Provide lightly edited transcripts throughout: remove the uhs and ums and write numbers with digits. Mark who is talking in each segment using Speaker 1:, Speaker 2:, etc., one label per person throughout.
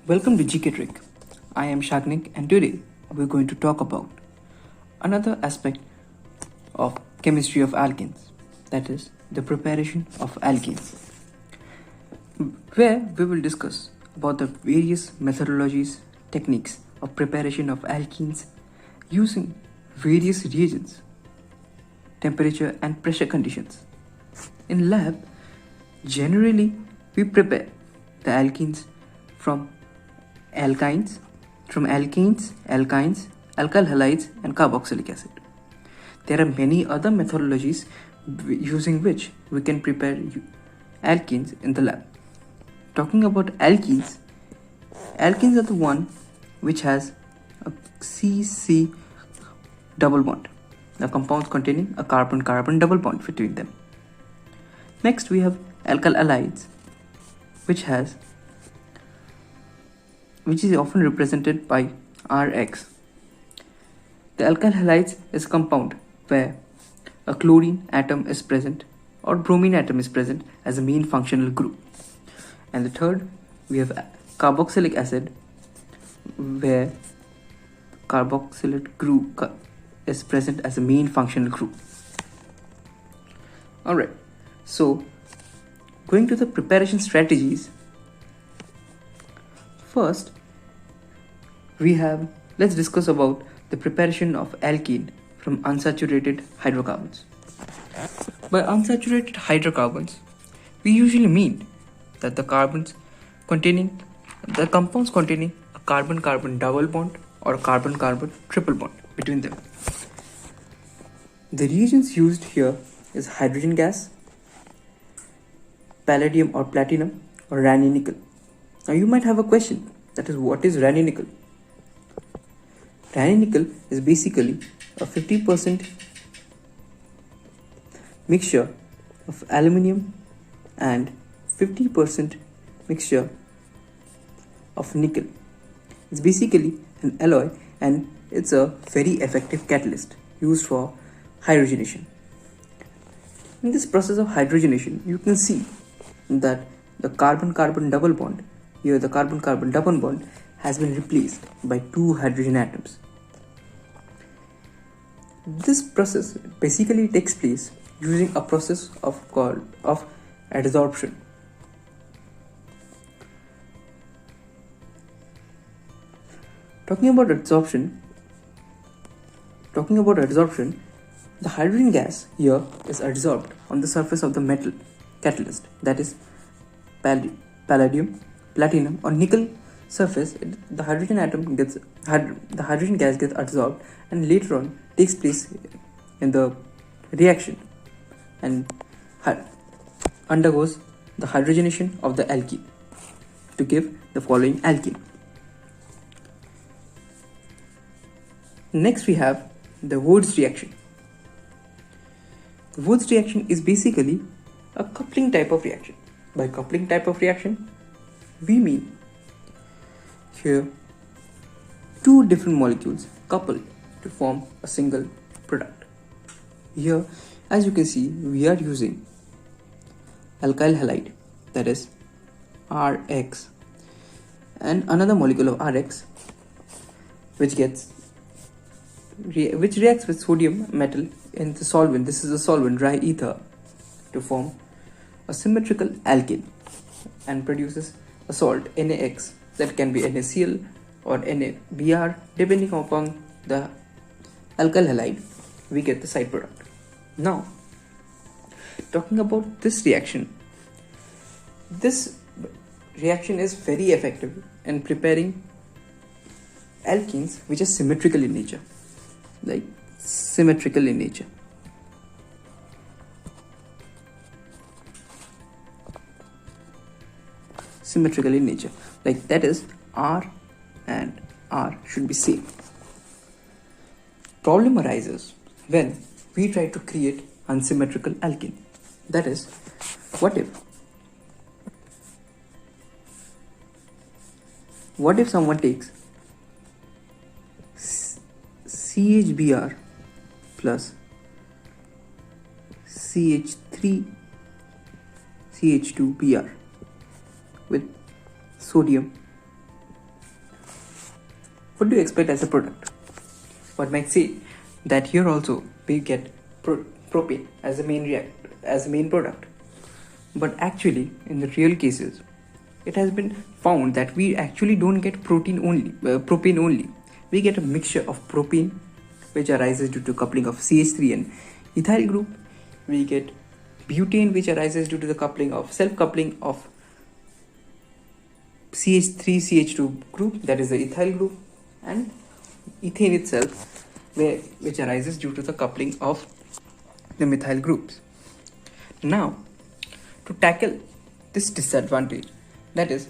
Speaker 1: Welcome to GK Trick. I am Saghnik and today we're going to talk about another aspect of chemistry of alkenes, that is the preparation of alkenes, where we will discuss about the various methodologies, techniques of preparation of alkenes using various reagents, temperature and pressure conditions. In lab, generally we prepare the alkenes from alkenes, alkynes, alkyl halides, and carboxylic acid. There are many other methodologies using which we can prepare alkenes in the lab. Talking about alkenes are the one which has a C-C double bond, the compounds containing a carbon-carbon double bond between them. Next we have alkyl halides, which is often represented by Rx. The alkyl halides is a compound where a chlorine atom is present or bromine atom is present as a main functional group. And the third, we have carboxylic acid, where carboxylate group is present as a main functional group. Alright, so going to the preparation strategies. First, let's discuss about the preparation of alkene from unsaturated hydrocarbons. By unsaturated hydrocarbons, we usually mean that the compounds containing a carbon-carbon double bond or a carbon-carbon triple bond between them. The reagents used here is hydrogen gas, palladium or platinum, or Raney nickel. Now you might have a question, that is, what is Raney nickel? Raney nickel is basically a 50% mixture of aluminium and 50% mixture of nickel. It's basically an alloy and it's a very effective catalyst used for hydrogenation. In this process of hydrogenation, you can see that the carbon-carbon double bond, here the carbon-carbon double bond has been replaced by two hydrogen atoms. This process basically takes place using a process of adsorption. Talking about adsorption, the hydrogen gas here is adsorbed on the surface of the metal catalyst, that is palladium, platinum or nickel surface. The hydrogen gas gets adsorbed and later on takes place in the reaction and undergoes the hydrogenation of the alkene to give the following alkene. Next we have the Wurtz reaction. The Wurtz reaction is basically a coupling type of reaction. By coupling type of reaction, we mean here two different molecules couple to form a single product. Here, as you can see, we are using alkyl halide, that is Rx, and another molecule of Rx which reacts with sodium metal in the solvent. This is a solvent, dry ether, to form a symmetrical alkene and produces a salt NaX that can be NaCl or NaBr. Depending upon the alkyl halide, we get the side product. Now, talking about this reaction is very effective in preparing alkenes which are symmetrical in nature. Like that is R and R should be same. Problem arises when we try to create unsymmetrical alkene. That is, what if someone takes CHBr plus CH3CH2Br with sodium what do you expect as a product? One might say that here also we get propane as the main product. But actually, in the real cases, it has been found that we actually don't get propane only. We get a mixture of propane, which arises due to coupling of CH3 and ethyl group. We get butane, which arises due to the self-coupling of CH3CH2 group, that is the ethyl group, and ethane itself, which arises due to the coupling of the methyl groups. Now, to tackle this disadvantage, that is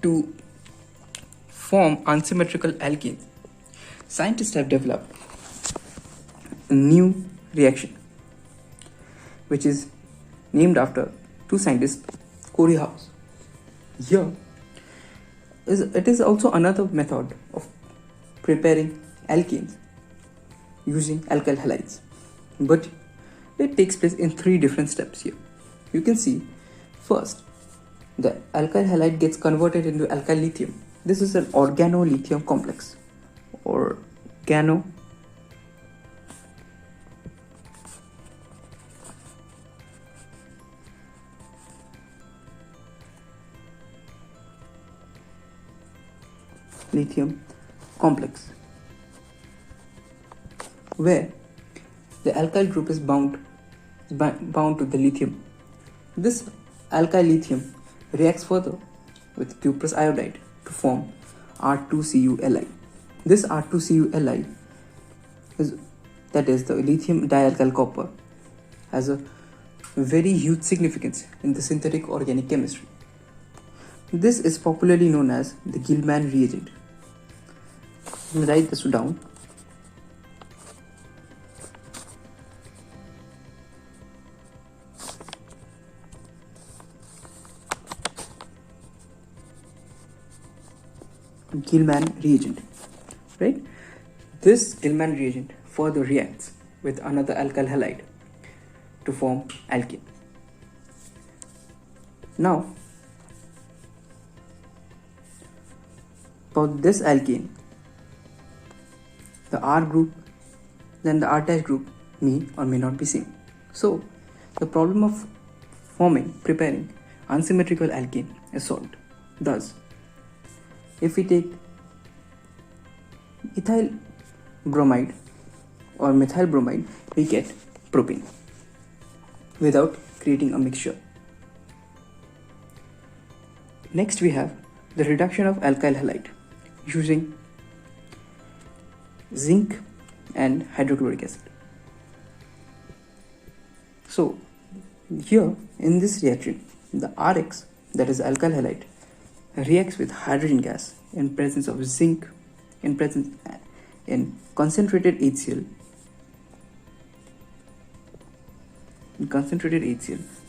Speaker 1: to form unsymmetrical alkenes, scientists have developed a new reaction which is named after two scientists, Corey House. Here it is also another method of preparing alkenes using alkyl halides, but it takes place in 3 different steps here. You can see first the alkyl halide gets converted into alkyl lithium. This is an organolithium complex. Lithium complex, where the alkyl group is bound to the lithium. This alkyl lithium reacts further with cuprous iodide to form R2CuLi. This R2CuLi that is the lithium dialkyl copper, has a very huge significance in the synthetic organic chemistry. This is popularly known as the Gilman reagent. Let me write this down. Gilman reagent, right? This Gilman reagent further reacts with another alkyl halide to form alkene. Now, for this alkene, the R group then the R group may or may not be same. So, the problem of preparing unsymmetrical alkene is solved. Thus, if we take ethyl bromide or methyl bromide, we get propane without creating a mixture. Next, we have the reduction of alkyl halide using zinc and hydrochloric acid. So, here in this reaction, the Rx, that is alkyl halide, reacts with hydrogen gas in presence of zinc in concentrated HCl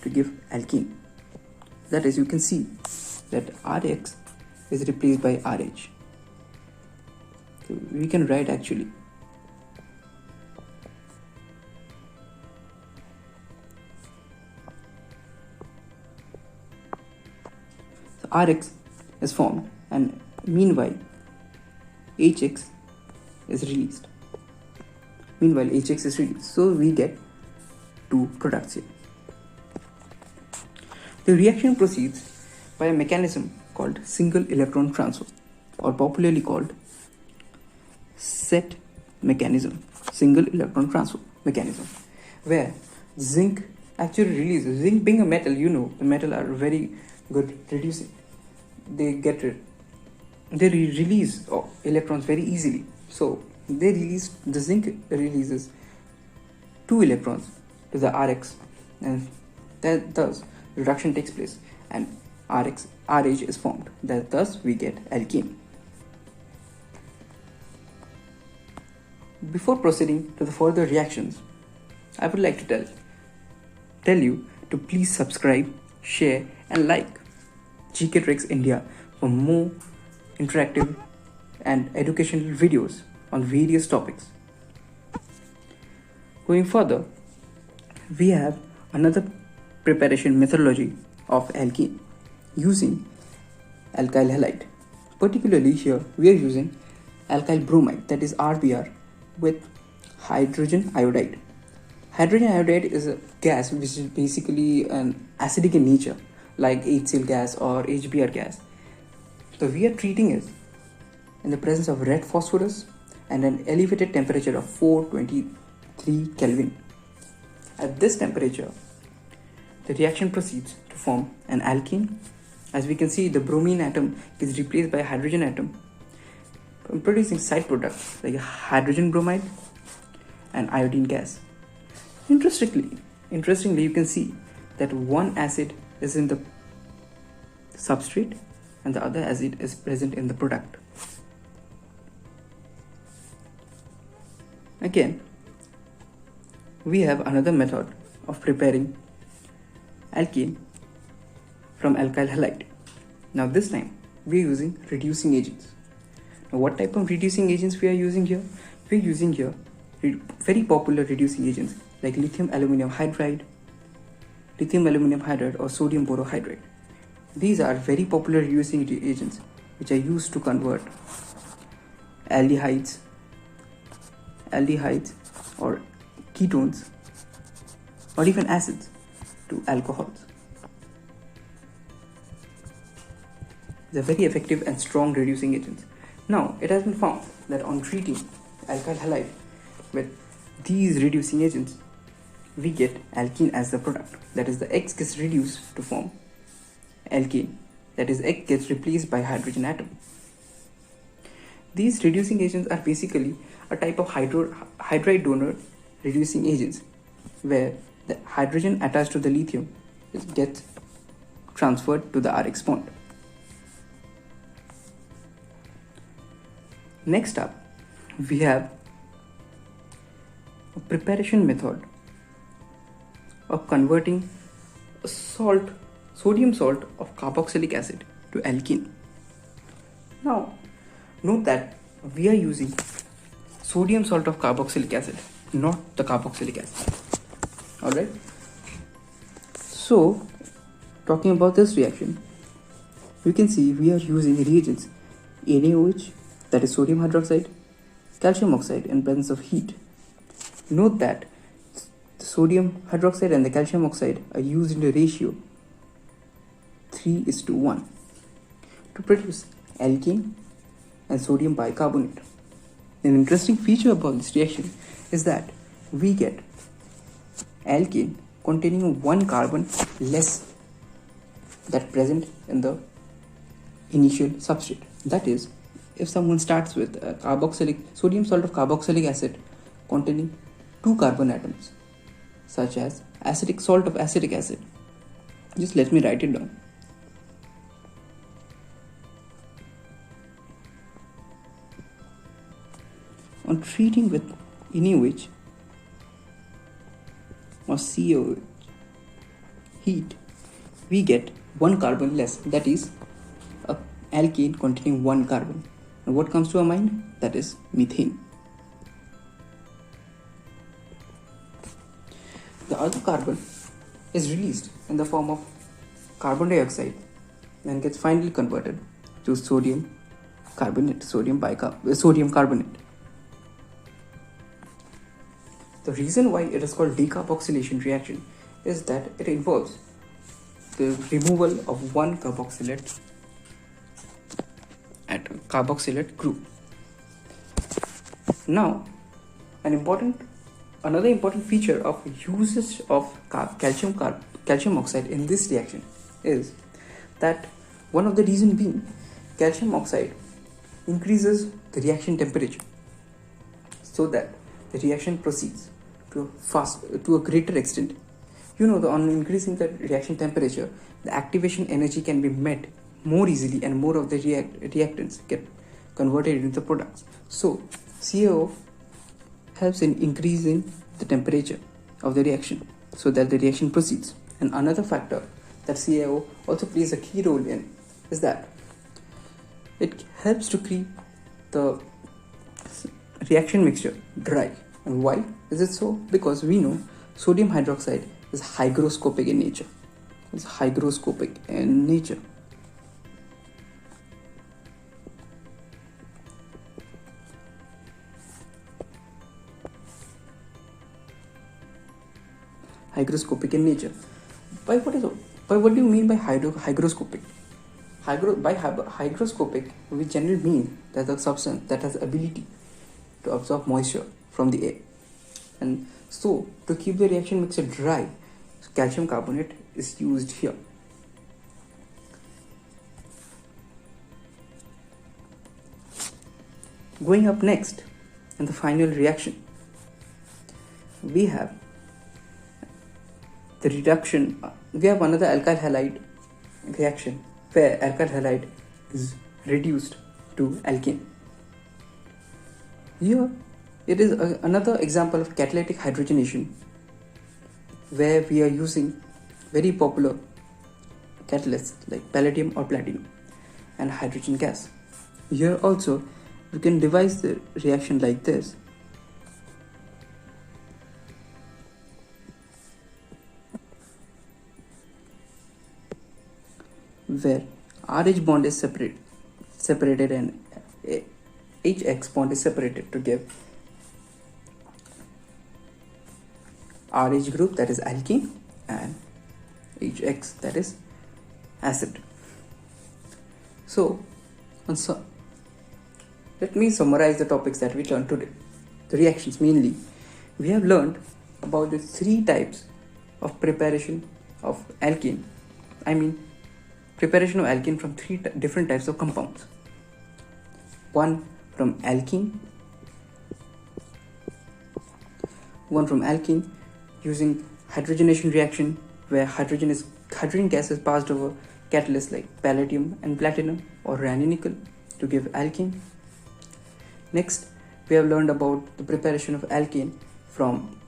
Speaker 1: to give alkene. That is, you can see that Rx is replaced by Rh. So we can write actually Rx is formed, and meanwhile HX is released. So we get 2 products here. The reaction proceeds by a mechanism called single electron transfer, or popularly called SET mechanism, single electron transfer mechanism, where zinc actually releases. Zinc being a metal, the metal are very good reducing. They release electrons very easily. So the zinc releases 2 electrons to the Rx, and thus reduction takes place and RH is formed. Thus we get alkene. Before proceeding to the further reactions, I would like to tell you to please subscribe, share and like GK Tricks India for more interactive and educational videos on various topics. Going further, we have another preparation methodology of alkene using alkyl halide. Particularly here we are using alkyl bromide, that is RBr, with hydrogen iodide. Hydrogen iodide is a gas which is basically an acidic in nature, like HCl gas or HBr gas. So we are treating it in the presence of red phosphorus and an elevated temperature of 423 Kelvin. At this temperature, the reaction proceeds to form an alkene. As we can see, the bromine atom is replaced by a hydrogen atom, producing side products like hydrogen bromide and iodine gas. Interestingly, you can see that one acid is in the substrate and the other acid is present in the product. Again, we have another method of preparing alkene from alkyl halide. Now this time we are using reducing agents. Now what type of reducing agents we are using here? We are using here very popular reducing agents like lithium aluminum hydride or sodium borohydride. These are very popular reducing agents which are used to convert aldehydes or ketones or even acids to alcohols. They are very effective and strong reducing agents. Now, it has been found that on treating alkyl halide with these reducing agents, we get alkene as the product. That is, the X gets reduced to form alkene. That is, X gets replaced by hydrogen atom. These reducing agents are basically a type of hydride donor reducing agents where the hydrogen attached to the lithium gets transferred to the RX bond. Next up, we have a preparation method of converting a sodium salt of carboxylic acid to alkene. Now, note that we are using sodium salt of carboxylic acid, not the carboxylic acid. Alright. So, talking about this reaction, you can see we are using reagents NaOH, that is sodium hydroxide, calcium oxide in presence of heat. Note that the sodium hydroxide and the calcium oxide are used in the ratio 3:1 to produce alkene and sodium bicarbonate. An interesting feature about this reaction is that we get alkene containing one carbon less that present in the initial substrate. That is, if someone starts with a sodium salt of carboxylic acid containing 2 carbon atoms, such as acetic salt of acetic acid, just let me write it down. On treating with NaOH or CaOH heat, we get 1 carbon less, that is a alkene containing 1 carbon. And what comes to our mind? That is methane. The other carbon is released in the form of carbon dioxide and gets finally converted to sodium carbonate. The reason why it is called decarboxylation reaction is that it involves the removal of one carboxylate group. Now, another important feature of usage of calcium oxide in this reaction is that one of the reasons being calcium oxide increases the reaction temperature so that the reaction proceeds to a greater extent. On increasing the reaction temperature, the activation energy can be met more easily and more of the reactants get converted into the products. So CaO helps in increasing the temperature of the reaction so that the reaction proceeds. And another factor that CaO also plays a key role in is that it helps to keep the reaction mixture dry. And why is it so? Because we know sodium hydroxide is hygroscopic in nature. hygroscopic in nature. By what do you mean by hygroscopic? Hygroscopic, we generally mean that the substance that has ability to absorb moisture from the air. And so, to keep the reaction mixture dry, calcium carbonate is used here. Going up next, in the final reaction, we have the reduction. We have another alkyl halide reaction where alkyl halide is reduced to alkene. Here, it is another example of catalytic hydrogenation where we are using very popular catalysts like palladium or platinum and hydrogen gas. Here also, we can devise the reaction like this. Where RH bond is separated and HX bond is separated to give RH group, that is alkene, and HX, that is acid. So, let me summarize the topics that we learned today. The reactions mainly. We have learned about the 3 types of preparation of alkene. Preparation of alkene from 3 different types of compounds. One from alkene using hydrogenation reaction where hydrogen gas is passed over catalysts like palladium and platinum or ranny nickel to give alkene. Next, we have learned about the preparation of alkene from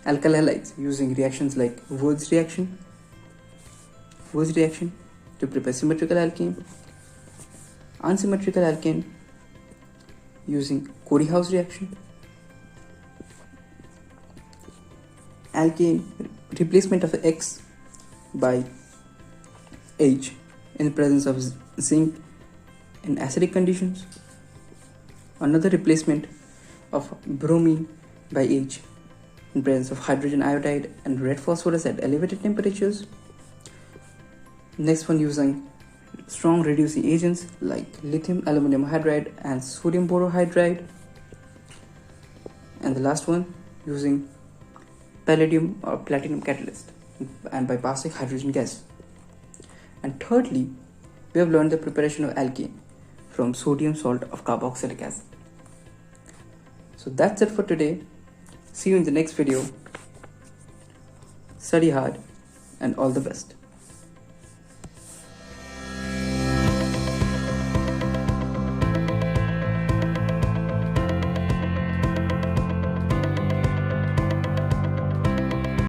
Speaker 1: alkyl halides using reactions like Wurtz's reaction to prepare symmetrical alkene, unsymmetrical alkene using Cody-House reaction, alkene replacement of X by H in the presence of zinc in acidic conditions, another replacement of bromine by H in presence of hydrogen iodide and red phosphorus at elevated temperatures. Next one using strong reducing agents like lithium aluminum hydride and sodium borohydride. And the last one using palladium or platinum catalyst and by passing hydrogen gas. And thirdly, we have learned the preparation of alkene from sodium salt of carboxylic acid. So that's it for today. See you in the next video. Study hard and all the best.